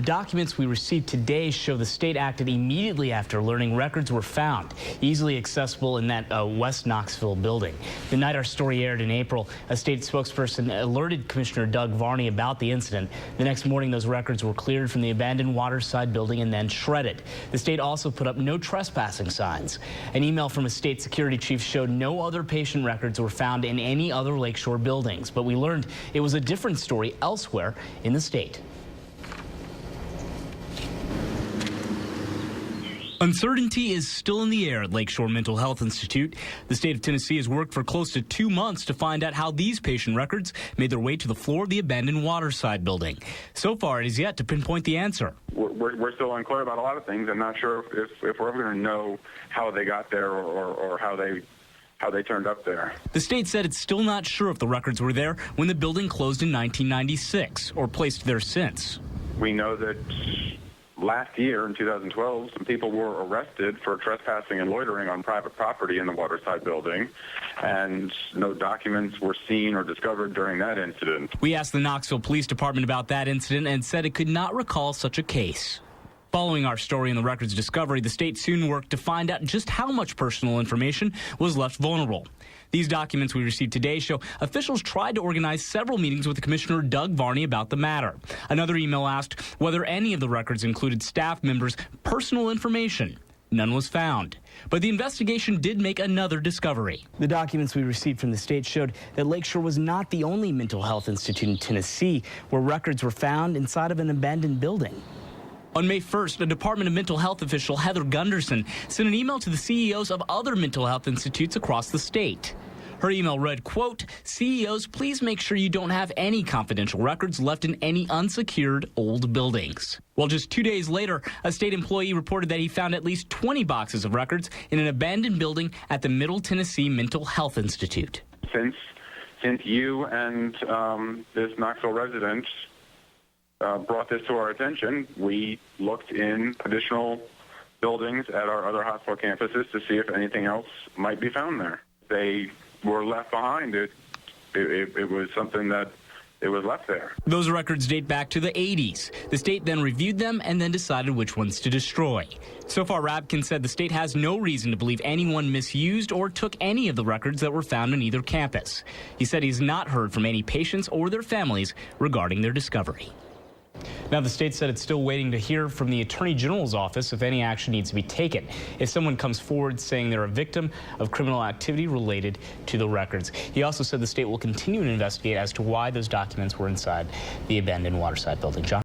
documents we received today show the state acted immediately after learning records were found, easily accessible in that West Knoxville building. The night our story aired in April, a state spokesperson alerted Commissioner Doug Varney about the incident. The next morning, those records were cleared from the abandoned Waterside building and then shredded. The state also put up no trespassing signs. An email from a state security chief showed no other patient records were found in any other Lakeshore buildings, but we learned it was a different story elsewhere in the state. Uncertainty is still in the air at Lakeshore Mental Health Institute. The state of Tennessee has worked for close to 2 months to find out how these patient records made their way to the floor of the abandoned Waterside building. So far, it is yet to pinpoint the answer. We're still unclear about a lot of things. I'm not sure if we're ever going to know how they got there or how they turned up there. The state said it's still not sure if the records were there when the building closed in 1996 or placed there since. We know that last year, in 2012, some people were arrested for trespassing and loitering on private property in the Waterside building, and no documents were seen or discovered during that incident. We asked the Knoxville Police Department about that incident and said it could not recall such a case. Following our story and the records discovery, the state soon worked to find out just how much personal information was left vulnerable. These documents we received today show officials tried to organize several meetings with Commissioner Doug Varney about the matter. Another email asked whether any of the records included staff members' personal information. None was found. But the investigation did make another discovery. The documents we received from the state showed that Lakeshore was not the only mental health institute in Tennessee where records were found inside of an abandoned building. On May 1st, a Department of Mental Health official, Heather Gunderson, sent an email to the CEOs of other mental health institutes across the state. Her email read, quote, "CEOs, please make sure you don't have any confidential records left in any unsecured old buildings." Well, just 2 days later, a state employee reported that he found at least 20 boxes of records in an abandoned building at the Middle Tennessee Mental Health Institute. Since you and this Knoxville resident brought this to our attention, we looked in additional buildings at our other hospital campuses to see if anything else might be found there. They were left behind. It was something that it was left there. Those records date back to the 80s. The state then reviewed them and then decided which ones to destroy. So far, Rabkin said the state has no reason to believe anyone misused or took any of the records that were found on either campus. He said he's not heard from any patients or their families regarding their discovery. Now, the state said it's still waiting to hear from the Attorney General's office if any action needs to be taken if someone comes forward saying they're a victim of criminal activity related to the records. He also said the state will continue to investigate as to why those documents were inside the abandoned Waterside building. John?